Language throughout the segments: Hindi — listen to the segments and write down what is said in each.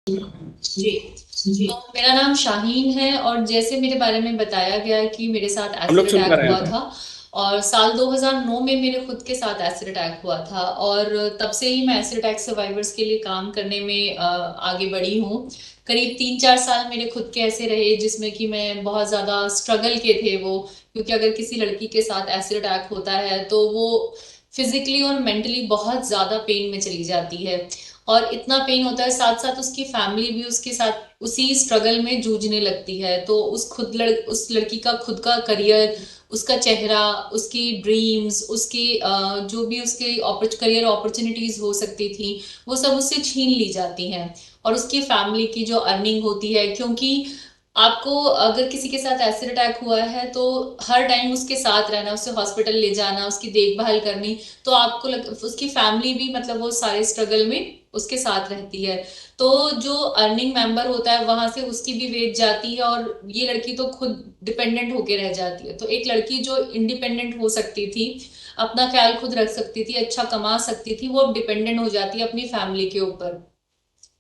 जी। तो मेरा नाम शाहीन है और जैसे मेरे बारे में बताया गया कि मेरे साथ हम एसिड लोग सुन पा अटैक रहे हुआ हैं। था। और साल 2009 में मेरे खुद के साथ एसिड अटैक हुआ था और तब से ही मैं एसिड अटैक सर्वाइवर्स के लिए काम करने में आगे बढ़ी हूँ। करीब 3-4 साल मेरे खुद के ऐसे रहे जिसमें कि मैं बहुत ज़्यादा स्ट्रगल के थे वो, क्योंकि अगर किसी लड़की के साथ एसिड अटैक होता है तो वो फिजिकली और मेंटली बहुत ज़्यादा पेन में चली जाती है। और इतना पेन होता है, साथ साथ उसकी फैमिली भी उसके साथ उसी स्ट्रगल में जूझने लगती है। तो उस लड़की का खुद का करियर, उसका चेहरा, उसकी ड्रीम्स, उसकी जो भी उसके करियर अपॉर्चुनिटीज हो सकती थी, वो सब उससे छीन ली जाती हैं। और उसकी फैमिली की जो अर्निंग होती है, क्योंकि आपको अगर किसी के साथ एसिड अटैक हुआ है तो हर टाइम उसके साथ रहना, उसे हॉस्पिटल ले जाना, उसकी देखभाल करनी, तो उसकी फैमिली भी मतलब वो सारे स्ट्रगल में उसके साथ रहती है। तो जो अर्निंग मेंबर होता है वहां से उसकी भी वेज जाती है और ये लड़की तो खुद डिपेंडेंट होके रह जाती है। तो एक लड़की जो इंडिपेंडेंट हो सकती थी, अपना ख्याल खुद रख सकती थी, अच्छा कमा सकती थी, वो अब डिपेंडेंट हो जाती है अपनी फैमिली के ऊपर।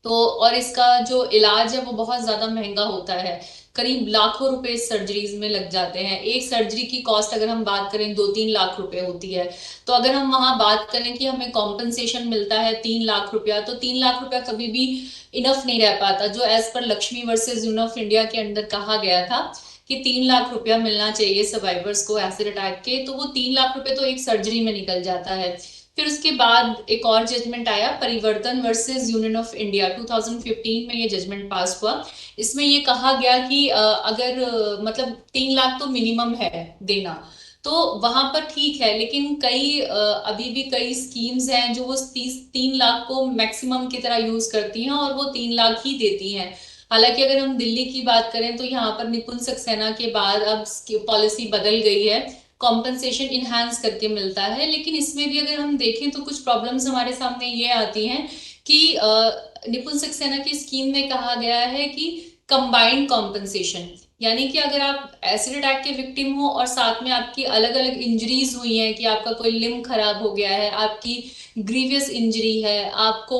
तो और इसका जो इलाज है वो बहुत ज्यादा महंगा होता है। करीब लाखों रुपए सर्जरीज में लग जाते हैं। एक सर्जरी की कॉस्ट अगर हम बात करें 2-3 लाख रुपए होती है। तो अगर हम वहां बात करें कि हमें कॉम्पनसेशन मिलता है 3 लाख रुपया, तो 3 लाख रुपया कभी भी इनफ नहीं रह पाता। जो as per Lakshmi versus यूनिफ India के अंदर कहा गया था कि 3 लाख रुपया मिलना चाहिए सर्वाइवर्स को एसिड अटैक के, तो वो 3 लाख रुपए तो एक सर्जरी में निकल जाता है। फिर उसके बाद एक और जजमेंट आया, परिवर्तन वर्सेस यूनियन ऑफ इंडिया, 2015 में ये जजमेंट पास हुआ। इसमें ये कहा गया कि अगर मतलब 3 लाख तो मिनिमम है देना, तो वहां पर ठीक है। लेकिन अभी भी कई स्कीम्स हैं जो वो 3 लाख को मैक्सिमम की तरह यूज करती हैं और वो 3 लाख ही देती हैं। हालांकि अगर हम दिल्ली की बात करें तो यहाँ पर निपुण सक्सेना के बाद अब पॉलिसी बदल गई है, कॉम्पनसेशन इनहांस करके मिलता है। लेकिन इसमें भी अगर हम देखें तो कुछ प्रॉब्लम्स हमारे सामने ये आती हैं कि निपुण सक्सेना की स्कीम में कहा गया है कि कंबाइंड कॉम्पनसेशन, यानी कि अगर आप एसिड अटैक के विक्टिम हो और साथ में आपकी अलग अलग इंजरीज हुई हैं, कि आपका कोई लिम्ब खराब हो गया है, आपकी ग्रीवियस इंजरी है, आपको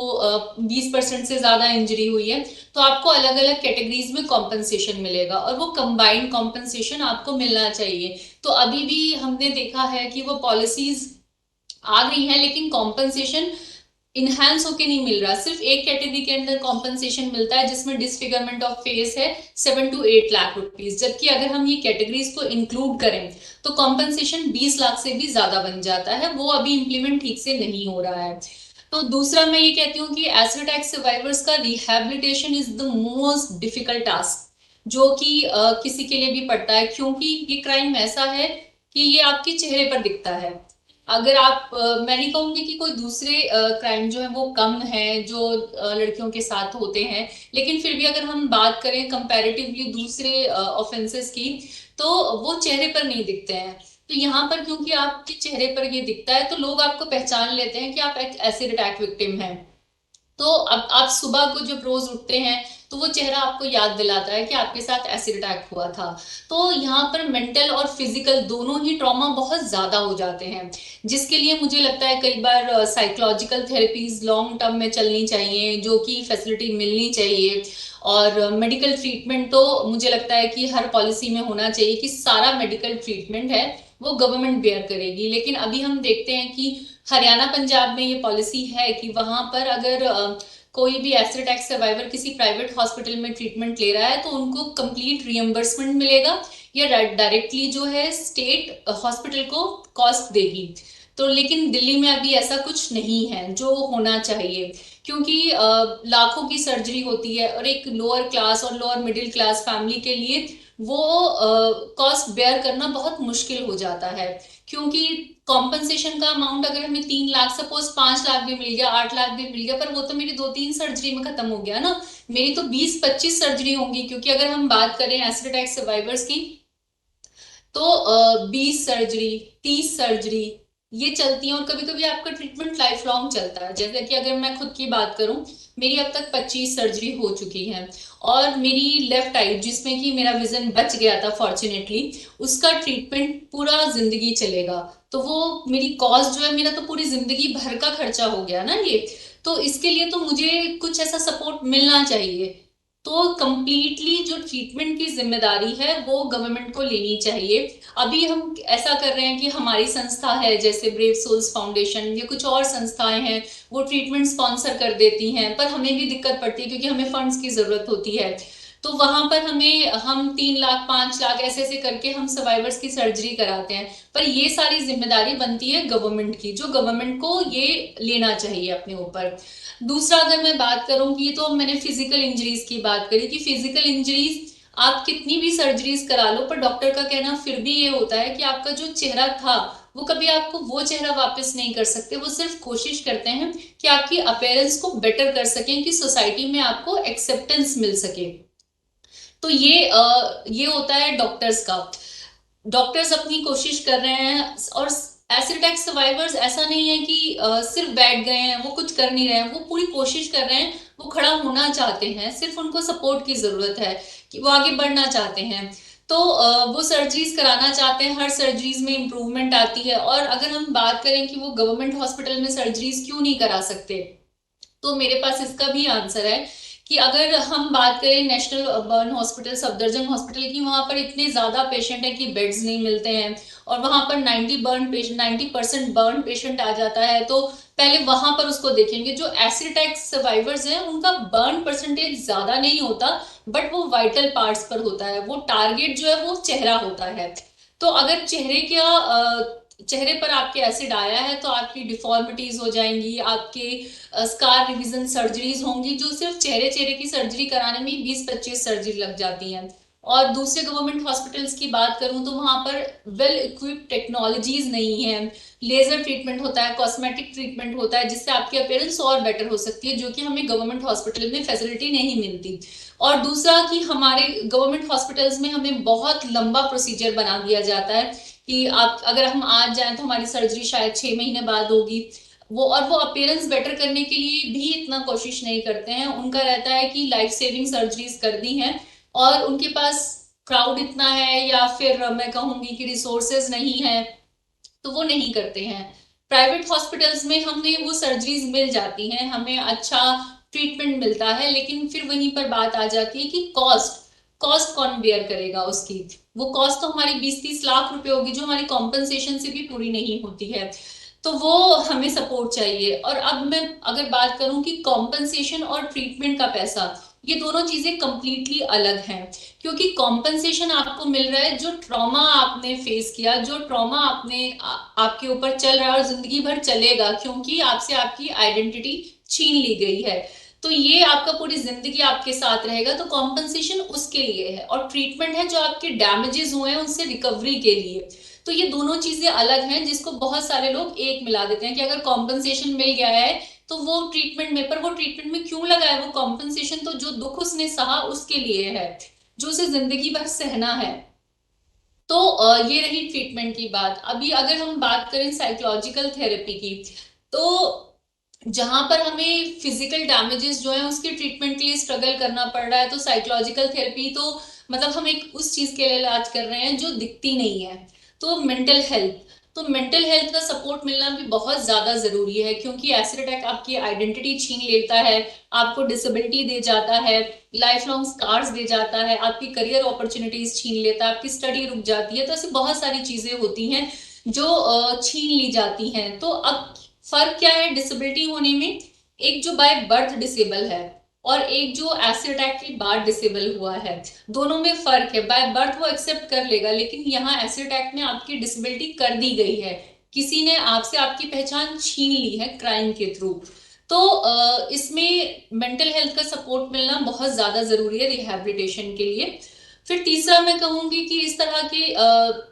20% से ज्यादा इंजरी हुई है, तो आपको अलग अलग कैटेगरीज में कॉम्पनसेशन मिलेगा और वो कंबाइंड कॉम्पनसेशन आपको मिलना चाहिए। तो अभी भी हमने देखा है कि वो पॉलिसीज आ गई हैं लेकिन कॉम्पनसेशन इनहेंस होके नहीं मिल रहा। सिर्फ एक कैटेगरी के अंदर कॉम्पनसेशन मिलता है जिसमें डिसफिगरमेंट ऑफ फेस है, 7 to 8 लाख रुपीज। जबकि अगर हम ये कैटेगरीज को इंक्लूड करें तो कॉम्पनसेशन 20 लाख से भी ज्यादा बन जाता है। वो अभी इंप्लीमेंट ठीक से नहीं हो रहा है। तो दूसरा मैं ये कहती हूँ कि एसिड अटैक सर्वाइवर्स का rehabilitation is the most difficult task जो कि किसी के लिए भी पड़ता है, क्योंकि ये क्राइम ऐसा है कि ये आपके चेहरे पर दिखता है। अगर आप मैं नहीं कहूंगी कि कोई दूसरे क्राइम जो है वो कम है जो लड़कियों के साथ होते हैं, लेकिन फिर भी अगर हम बात करें कंपैरेटिवली दूसरे ऑफेंसेस की, तो वो चेहरे पर नहीं दिखते हैं। तो यहाँ पर क्योंकि आपके चेहरे पर ये दिखता है तो लोग आपको पहचान लेते हैं कि आप एक एसिड अटैक विक्टिम हैं। तो अब आप सुबह को जब रोज उठते हैं तो वो चेहरा आपको याद दिलाता है कि आपके साथ एसिड अटैक हुआ था। तो यहाँ पर मेंटल और फिजिकल दोनों ही ट्रॉमा बहुत ज्यादा हो जाते हैं, जिसके लिए मुझे लगता है कई बार साइकोलॉजिकल थेरेपीज लॉन्ग टर्म में चलनी चाहिए, जो कि फैसिलिटी मिलनी चाहिए। और मेडिकल ट्रीटमेंट तो मुझे लगता है कि हर पॉलिसी में होना चाहिए कि सारा मेडिकल ट्रीटमेंट है वो गवर्नमेंट बेयर करेगी। लेकिन अभी हम देखते हैं कि हरियाणा पंजाब में ये पॉलिसी है कि वहां पर अगर कोई भी एसिड अटैक सर्वाइवर किसी प्राइवेट हॉस्पिटल में ट्रीटमेंट ले रहा है तो उनको कंप्लीट रियम्बर्समेंट मिलेगा, या डायरेक्टली जो है स्टेट हॉस्पिटल को कॉस्ट देगी। तो लेकिन दिल्ली में अभी ऐसा कुछ नहीं है जो होना चाहिए, क्योंकि लाखों की सर्जरी होती है और एक लोअर क्लास और लोअर मिडिल क्लास फैमिली के लिए वो कॉस्ट बेयर करना बहुत मुश्किल हो जाता है। क्योंकि कॉम्पनसेशन का अमाउंट अगर हमें 3 लाख, सपोज 5 लाख भी मिल गया, 8 लाख भी मिल गया, पर वो तो मेरी 2-3 सर्जरी में खत्म हो गया ना। मेरी तो 20-25 सर्जरी होंगी, क्योंकि अगर हम बात करें एसिड अटैक सर्वाइवर्स की तो 20 सर्जरी, 30 सर्जरी ये चलती हैं। और कभी कभी आपका ट्रीटमेंट लाइफ लॉन्ग चलता है। जैसे कि अगर मैं खुद की बात करूं, मेरी अब तक 25 सर्जरी हो चुकी है। और मेरी लेफ्ट आई जिसमें कि मेरा विजन बच गया था फॉर्चुनेटली, उसका ट्रीटमेंट पूरा जिंदगी चलेगा। तो वो मेरी कॉस्ट जो है, मेरा तो पूरी जिंदगी भर का खर्चा हो गया ना ये। तो इसके लिए तो मुझे कुछ ऐसा सपोर्ट मिलना चाहिए। तो कंप्लीटली जो ट्रीटमेंट की जिम्मेदारी है वो गवर्नमेंट को लेनी चाहिए। अभी हम ऐसा कर रहे हैं कि हमारी संस्था है जैसे ब्रेव सोल्स फाउंडेशन या कुछ और संस्थाएं हैं, वो ट्रीटमेंट स्पॉन्सर कर देती हैं, पर हमें भी दिक्कत पड़ती है क्योंकि हमें फंड्स की जरूरत होती है। तो वहां पर हम 3 लाख 5 लाख ऐसे ऐसे करके हम सर्वाइवर्स की सर्जरी कराते हैं। पर ये सारी जिम्मेदारी बनती है गवर्नमेंट की, जो गवर्नमेंट को ये लेना चाहिए अपने ऊपर। दूसरा अगर मैं बात करूंगी, तो मैंने फिजिकल इंजरीज की बात करी कि फिजिकल इंजरीज आप कितनी भी सर्जरीज करा लो, पर डॉक्टर का कहना फिर भी ये होता है कि आपका जो चेहरा था वो कभी आपको वो चेहरा वापस नहीं कर सकते। वो सिर्फ कोशिश करते हैं कि आपकी अपीयरेंस को बेटर कर सकें, कि सोसाइटी में आपको एक्सेप्टेंस मिल सके। तो ये होता है डॉक्टर्स का। डॉक्टर्स अपनी कोशिश कर रहे हैं, और एसिड अटैक सर्वाइवर्स ऐसा नहीं है कि सिर्फ बैठ गए हैं, वो कुछ कर नहीं रहे हैं, वो पूरी कोशिश कर रहे हैं, वो खड़ा होना चाहते हैं, सिर्फ उनको सपोर्ट की जरूरत है कि वो आगे बढ़ना चाहते हैं। तो वो सर्जरीज कराना चाहते हैं, हर सर्जरीज में इंप्रूवमेंट आती है। और अगर हम बात करें कि वो गवर्नमेंट हॉस्पिटल में सर्जरीज क्यों नहीं करा सकते, तो मेरे पास इसका भी आंसर है कि अगर हम बात करें national burn hospital, Safdarjung hospital की, वहां पर इतने ज्यादा पेशेंट हैं कि बेड्स नहीं मिलते हैं, और वहां पर 90% बर्न पेशेंट आ जाता है। तो पहले वहां पर उसको देखेंगे। जो एसिड अटैक सर्वाइवर्स हैं उनका बर्न परसेंटेज ज्यादा नहीं होता, बट वो वाइटल पार्ट्स पर होता है। वो टारगेट जो है वो चेहरा होता है। तो अगर चेहरे पर आपके एसिड आया है तो आपकी डिफॉर्मिटीज हो जाएंगी, आपके स्कार रिविजन सर्जरीज होंगी, जो सिर्फ चेहरे चेहरे की सर्जरी कराने में 20-25 सर्जरी लग जाती हैं। और दूसरे गवर्नमेंट हॉस्पिटल्स की बात करूं तो वहां पर वेल इक्विप्ड टेक्नोलॉजीज नहीं है। लेजर ट्रीटमेंट होता है, कॉस्मेटिक ट्रीटमेंट होता है, जिससे आपकी अपीयरेंस और बेटर हो सकती है, जो कि हमें गवर्नमेंट हॉस्पिटल में फैसिलिटी नहीं मिलती। और दूसरा कि हमारे गवर्नमेंट हॉस्पिटल्स में हमें बहुत लंबा प्रोसीजर बना दिया जाता है कि आप अगर हम आज जाएं तो हमारी सर्जरी शायद 6 महीने बाद होगी। वो अपीयरेंस बेटर करने के लिए भी इतना कोशिश नहीं करते हैं। उनका रहता है कि लाइफ सेविंग सर्जरीज कर दी हैं, और उनके पास क्राउड इतना है, या फिर मैं कहूंगी कि रिसोर्सेज नहीं है, तो वो नहीं करते हैं। प्राइवेट हॉस्पिटल्स में हमें वो सर्जरीज मिल जाती हैं, हमें अच्छा ट्रीटमेंट मिलता है, लेकिन फिर वहीं पर बात आ जाती है कि कॉस्ट कॉस्ट कौन बेयर करेगा उसकी। वो कॉस्ट तो हमारी 20-30 लाख रुपए होगी, जो हमारी कॉम्पनसेशन से भी पूरी नहीं होती है। तो वो हमें सपोर्ट चाहिए। और अब मैं अगर बात करूं कि कॉम्पनसेशन और ट्रीटमेंट का पैसा, ये दोनों चीजें कंप्लीटली अलग हैं। क्योंकि कॉम्पनसेशन आपको मिल रहा है जो ट्रॉमा आपने फेस किया, जो ट्रॉमा आपके ऊपर चल रहा है और जिंदगी भर चलेगा, क्योंकि आपसे आपकी आइडेंटिटी छीन ली गई है। तो ये आपका पूरी जिंदगी आपके साथ रहेगा, तो कॉम्पनसेशन उसके लिए है। और ट्रीटमेंट है जो आपके डैमेजेस हुए हैं उनसे रिकवरी के लिए। तो ये दोनों चीजें अलग हैं, जिसको बहुत सारे लोग एक मिला देते हैं कि अगर कॉम्पनसेशन मिल गया है तो वो ट्रीटमेंट में, पर वो ट्रीटमेंट में क्यों लगा है? वो कॉम्पनसेशन तो जो दुख उसने सहा उसके लिए है, जो उसे जिंदगी भर सहना है। तो ये रही ट्रीटमेंट की बात। अभी अगर हम बात करें साइकोलॉजिकल थेरेपी की, तो जहां पर हमें फिजिकल डैमेजेस जो है उसके ट्रीटमेंट के लिए स्ट्रगल करना पड़ रहा है, तो साइकोलॉजिकल थेरेपी तो मतलब हम एक उस चीज के लिए इलाज कर रहे हैं जो दिखती नहीं है। तो मेंटल हेल्थ का सपोर्ट मिलना भी बहुत ज्यादा जरूरी है, क्योंकि एसिड अटैक आपकी आइडेंटिटी छीन लेता है, आपको डिसेबिलिटी दे जाता है, लाइफ लॉन्ग स्कार्स दे जाता है, आपकी करियर अपॉर्चुनिटीज छीन लेता है, आपकी स्टडी रुक जाती है। तो ऐसी बहुत सारी चीजें होती हैं जो छीन ली जाती हैं। तो अब फर्क क्या है डिसेबिलिटी होने में? एक जो बाय बर्थ डिसेबल है, और एक जो एसिड अटैक के बाद डिसेबल हुआ है, दोनों में फर्क है। बाय बर्थ वो एक्सेप्ट कर लेगा, लेकिन यहाँ एसिड अटैक में आपकी डिसेबिलिटी कर दी गई है, किसी ने आपसे आपकी पहचान छीन ली है क्राइम के थ्रू। तो इसमें मेंटल हेल्थ का सपोर्ट मिलना बहुत ज्यादा जरूरी है रिहैबिलिटेशन के लिए। फिर तीसरा मैं कहूंगी कि इस तरह के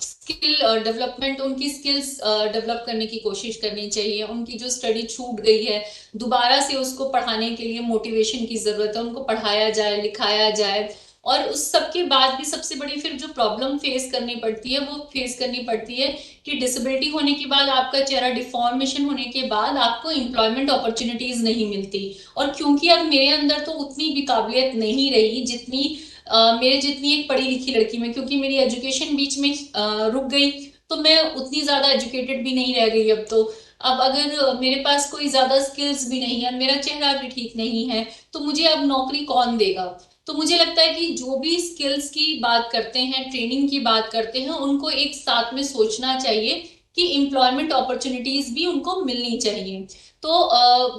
स्किल डेवलपमेंट, उनकी स्किल्स डेवलप करने की कोशिश करनी चाहिए। उनकी जो स्टडी छूट गई है, दोबारा से उसको पढ़ाने के लिए मोटिवेशन की जरूरत है, उनको पढ़ाया जाए, लिखाया जाए। और उस सब के बाद भी सबसे बड़ी फिर जो प्रॉब्लम फेस करनी पड़ती है, वो फेस करनी पड़ती है कि डिसेबिलिटी होने के बाद, आपका चेहरा डिफॉर्मेशन होने के बाद आपको एम्प्लॉयमेंट अपॉर्चुनिटीज नहीं मिलती। और क्योंकि अब मेरे अंदर तो उतनी भी काबिलियत नहीं रही जितनी मेरे जितनी एक पढ़ी लिखी लड़की में, क्योंकि मेरी एजुकेशन बीच में रुक गई, तो मैं उतनी ज्यादा एजुकेटेड भी नहीं रह गई अब तो। अब अगर मेरे पास कोई ज्यादा स्किल्स भी नहीं है, मेरा चेहरा भी ठीक नहीं है, तो मुझे अब नौकरी कौन देगा? तो मुझे लगता है कि जो भी स्किल्स की बात करते हैं, ट्रेनिंग की बात करते हैं, उनको एक साथ में सोचना चाहिए कि एम्प्लॉयमेंट अपॉर्चुनिटीज भी उनको मिलनी चाहिए। तो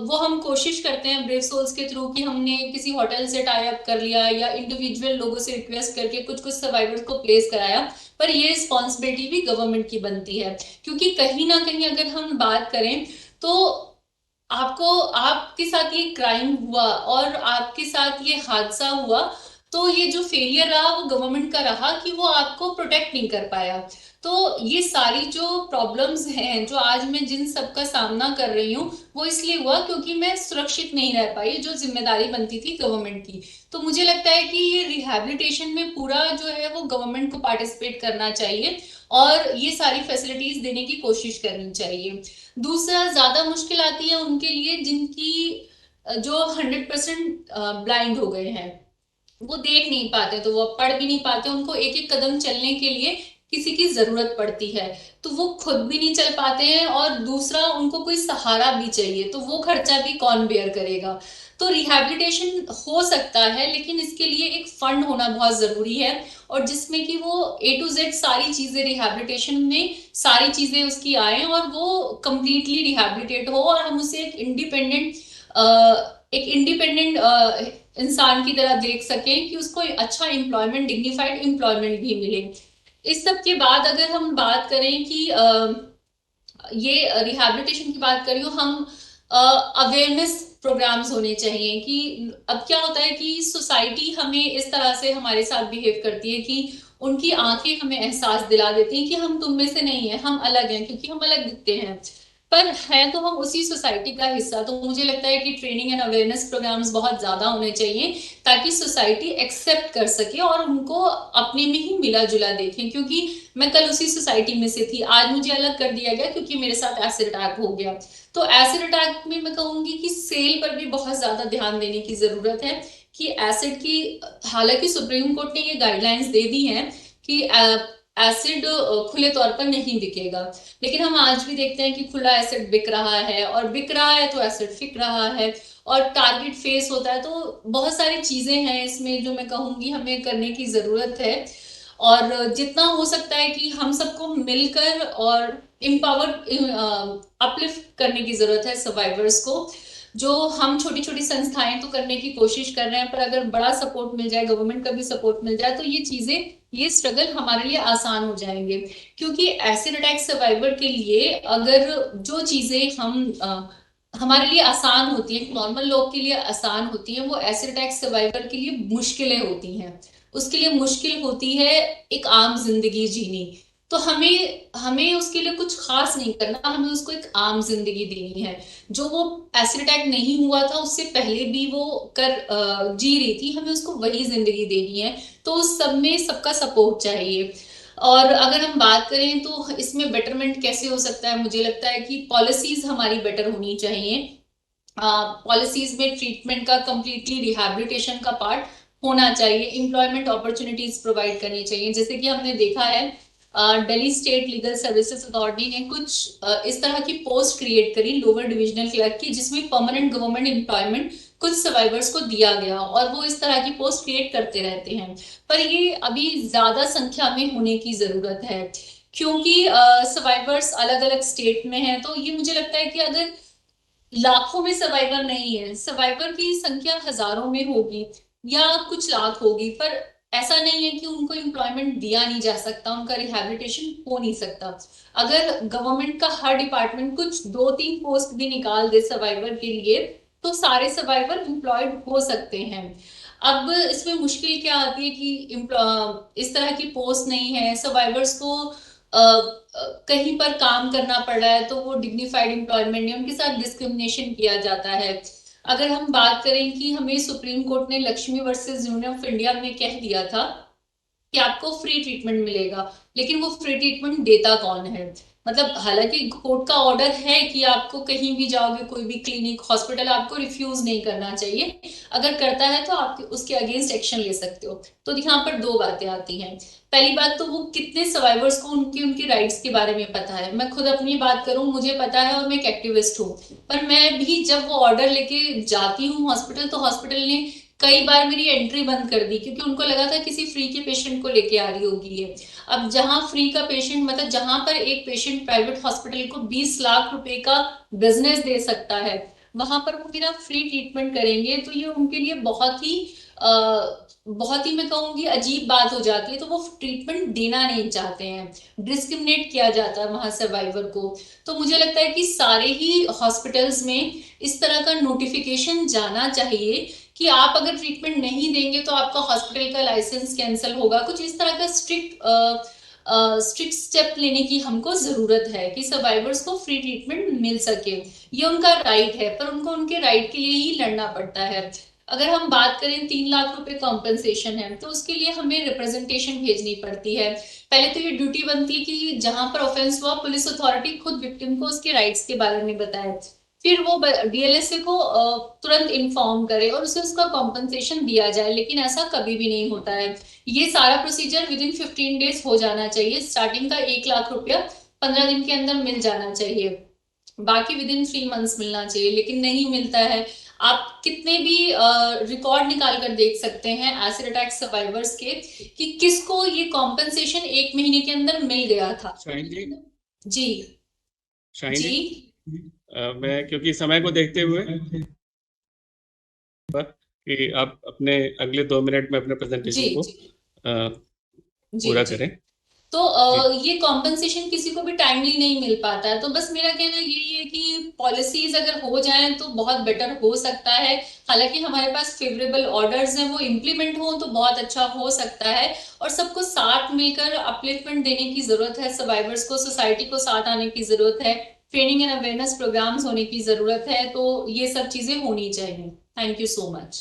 वो हम कोशिश करते हैं ब्रेव सोल्स के थ्रू कि हमने किसी होटल से टाई अप कर लिया या इंडिविजुअल लोगों से रिक्वेस्ट करके कुछ कुछ सर्वाइवर्स को प्लेस कराया, पर ये रिस्पॉन्सिबिलिटी भी गवर्नमेंट की बनती है। क्योंकि कहीं ना कहीं अगर हम बात करें तो आपको, आपके साथ ये क्राइम हुआ और आपके साथ ये हादसा हुआ, तो ये जो फेलियर रहा वो गवर्नमेंट का रहा कि वो आपको प्रोटेक्ट नहीं कर पाया। तो ये सारी जो प्रॉब्लम्स हैं, जो आज मैं जिन सब का सामना कर रही हूँ, वो इसलिए हुआ क्योंकि मैं सुरक्षित नहीं रह पाई, जो जिम्मेदारी बनती थी गवर्नमेंट की। तो मुझे लगता है कि ये रिहैबिलिटेशन में पूरा जो है वो गवर्नमेंट को पार्टिसिपेट करना चाहिए और ये सारी फैसिलिटीज देने की कोशिश करनी चाहिए। दूसरा, ज्यादा मुश्किल आती है उनके लिए जिनकी जो 100% ब्लाइंड हो गए हैं, वो देख नहीं पाते, तो वो पढ़ भी नहीं पाते, उनको एक एक कदम चलने के लिए किसी की जरूरत पड़ती है, तो वो खुद भी नहीं चल पाते हैं, और दूसरा उनको कोई सहारा भी चाहिए, तो वो खर्चा भी कौन बेयर करेगा? तो रिहैबिलिटेशन हो सकता है, लेकिन इसके लिए एक फंड होना बहुत जरूरी है, और जिसमें कि वो A to Z सारी चीजें रिहैबिलिटेशन में सारी चीजें उसकी आए और वो कंप्लीटली रिहैबिलिटेट हो, और हम उसे एक इंडिपेंडेंट इंसान की तरह देख सकें कि उसको अच्छा एम्प्लॉयमेंट, डिग्निफाइड एम्प्लॉयमेंट भी मिले। इस सब के बाद अगर हम बात करें कि ये रिहैबिलिटेशन की बात करें, हम अवेयरनेस प्रोग्राम्स होने चाहिए कि अब क्या होता है कि सोसाइटी हमें इस तरह से हमारे साथ बिहेव करती है कि उनकी आंखें हमें एहसास दिला देती हैं कि हम तुम में से नहीं है, हम अलग हैं, क्योंकि हम अलग दिखते हैं, पर है तो हम उसी सोसाइटी का हिस्सा। तो मुझे लगता है कि ट्रेनिंग एंड अवेयरनेस प्रोग्राम्स बहुत ज्यादा होने चाहिए ताकि सोसाइटी एक्सेप्ट कर सके और उनको अपने में ही मिला जुला देखें। क्योंकि मैं कल उसी सोसाइटी में से थी, आज मुझे अलग कर दिया गया क्योंकि मेरे साथ एसिड अटैक हो गया। तो एसिड अटैक में मैं कहूंगी कि सेल पर भी बहुत ज्यादा ध्यान देने की जरूरत है कि एसिड की, हालांकि सुप्रीम कोर्ट ने ये गाइडलाइंस दे दी हैं कि एसिड खुले तौर पर नहीं बिकेगा, लेकिन हम आज भी देखते हैं कि खुला एसिड बिक रहा है, और बिक रहा है तो एसिड फिक रहा है, और टारगेट फेस होता है। तो बहुत सारी चीजें हैं इसमें जो मैं कहूंगी हमें करने की जरूरत है, और जितना हो सकता है कि हम सबको मिलकर और इम्पावर, अपलिफ्ट करने की जरूरत है सर्वाइवर्स को। जो हम छोटी छोटी संस्थाएं तो करने की कोशिश कर रहे हैं, पर अगर बड़ा सपोर्ट मिल जाए, गवर्नमेंट का भी सपोर्ट मिल जाए, तो ये चीजें, ये स्ट्रगल हमारे लिए आसान हो जाएंगे। क्योंकि एसिड अटैक सर्वाइवर के लिए अगर जो चीजें हमारे लिए आसान होती है, नॉर्मल लोग के लिए आसान होती है, वो एसिड अटैक सर्वाइवर के लिए मुश्किलें होती हैं। उसके लिए मुश्किल होती है एक आम जिंदगी जीनी। तो हमें हमें उसके लिए कुछ खास नहीं करना, हमें उसको एक आम जिंदगी देनी है। जो वो एसिड अटैक नहीं हुआ था उससे पहले भी वो जी रही थी, हमें उसको वही जिंदगी देनी है। तो उस सब में सबका सपोर्ट चाहिए। और अगर हम बात करें तो इसमें बेटरमेंट कैसे हो सकता है, मुझे लगता है कि पॉलिसीज हमारी बेटर होनी चाहिए। पॉलिसीज में ट्रीटमेंट का, कंप्लीटली रिहैबिलिटेशन का पार्ट होना चाहिए, एम्प्लॉयमेंट अपॉर्चुनिटीज प्रोवाइड करनी चाहिए। जैसे कि हमने देखा है Delhi state legal services authority ने कुछ इस तरह की पोस्ट क्रिएट करी लोअर डिविजनल क्लर्क की, जिसमें परमानेंट गवर्नमेंट एम्प्लॉयमेंट कुछ सर्वाइवर्स को दिया गया, और वो इस तरह की पोस्ट क्रिएट करते रहते हैं। पर ये अभी ज्यादा संख्या में होने की जरूरत है, क्योंकि सर्वाइवर्स अलग अलग स्टेट में हैं। तो ये मुझे लगता है कि अगर लाखों में सर्वाइवर नहीं है, सर्वाइवर की संख्या हजारों में होगी या कुछ लाख होगी, पर ऐसा नहीं है कि उनको एम्प्लॉयमेंट दिया नहीं जा सकता, उनका रिहैबिलिटेशन हो नहीं सकता। अगर गवर्नमेंट का हर डिपार्टमेंट कुछ 2-3 पोस्ट भी निकाल दे सर्वाइवर के लिए, तो सारे सर्वाइवर एम्प्लॉयड हो सकते हैं। अब इसमें मुश्किल क्या आती है कि इस तरह की पोस्ट नहीं है, सर्वाइवर्स को कहीं पर काम करना पड़ रहा है, तो वो डिग्निफाइड एम्प्लॉयमेंट नहीं, उनके साथ डिस्क्रिमिनेशन किया जाता है। अगर हम बात करें कि हमें सुप्रीम कोर्ट ने Lakshmi versus union of India में कह दिया था कि आपको फ्री ट्रीटमेंट मिलेगा, लेकिन वो फ्री ट्रीटमेंट देता कौन है? मतलब हालांकि कोर्ट का ऑर्डर है कि आपको कहीं भी जाओगे, कोई भी क्लिनिक हॉस्पिटल, आपको रिफ्यूज नहीं करना चाहिए। अगर करता है तो आप उसके अगेंस्ट एक्शन ले सकते हो। तो यहाँ पर दो बातें आती हैं। पहली बात तो वो कितने सर्वाइवर्स को उनके उनके राइट्स के बारे में पता है। मैं खुद अपनी बात करूं, मुझे पता है और मैं एक एक्टिविस्ट हूँ। पर मैं भी जब वो ऑर्डर लेके जाती हूँ हॉस्पिटल, तो हॉस्पिटल ने कई बार मेरी एंट्री बंद कर दी, क्योंकि उनको लगा था किसी फ्री के पेशेंट को लेके आ रही होगी ये। अब जहां फ्री का पेशेंट, मतलब जहां पर एक पेशेंट प्राइवेट हॉस्पिटल को 20 लाख रुपए का बिजनेस दे सकता है, वहां पर वो मेरा फ्री ट्रीटमेंट करेंगे, तो ये उनके लिए बहुत ही मैं कहूंगी अजीब बात हो जाती है। तो वो ट्रीटमेंट देना नहीं चाहते हैं, डिस्क्रिमिनेट किया जाता है वहां सर्वाइवर को। तो मुझे लगता है कि सारे ही हॉस्पिटल्स में इस तरह का नोटिफिकेशन जाना चाहिए कि आप अगर ट्रीटमेंट नहीं देंगे तो आपका हॉस्पिटल का लाइसेंस कैंसिल होगा। कुछ इस तरह का स्ट्रिक्ट स्टेप लेने की हमको जरूरत है कि सर्वाइवर्स को फ्री ट्रीटमेंट मिल सके। ये उनका राइट है, पर उनको उनके राइट के लिए ही लड़ना पड़ता है। अगर हम बात करें 3 लाख रुपए कॉम्पेंसेशन है, तो उसके लिए हमें रिप्रेजेंटेशन भेजनी पड़ती है। पहले तो ये ड्यूटी बनती है कि जहां पर ऑफेंस हुआ, पुलिस अथॉरिटी खुद विक्टिम को उसके राइट्स के बारे में बताए, फिर वो डीएलएसए को तुरंत इन्फॉर्म करे और उसे उसका कॉम्पनसेशन दिया जाए। लेकिन ऐसा कभी भी नहीं होता है। ये सारा प्रोसीजर विद इन 15 डेज हो जाना चाहिए। स्टार्टिंग का 1 लाख रुपया 15 दिन के अंदर मिल जाना चाहिए, बाकी विद इन 3 मंथ्स मिलना चाहिए, लेकिन नहीं मिलता है। आप कितने भी रिकॉर्ड निकाल कर देख सकते हैं एसिड अटैक सर्वाइवर्स के, कि किसको ये कॉम्पनसेशन 1 महीने के अंदर मिल गया था। शाहीन जी। जी। शाहीन जी। जी, मैं क्योंकि समय को देखते हुए कि आप अपने अगले 2 मिनट में अपने जी। प्रेजेंटेशन को जी। जी। पूरा जी। करें। तो जी। ये कॉम्पनसेशन किसी को भी टाइमली नहीं मिल पाता है। तो बस मेरा कहना यही है कि पॉलिसीज अगर हो जाएं तो बहुत बेटर हो सकता है। हालांकि हमारे पास फेवरेबल ऑर्डर्स हैं, वो इम्प्लीमेंट हो तो बहुत अच्छा हो सकता है। और सबको साथ मिलकर अपलिफ्टमेंट देने की जरूरत है, सर्वाइवर्स को, सोसाइटी को साथ आने की जरूरत है, ट्रेनिंग एंड अवेयरनेस प्रोग्राम्स होने की जरूरत है। तो ये सब चीजें होनी चाहिए। Thank you so much.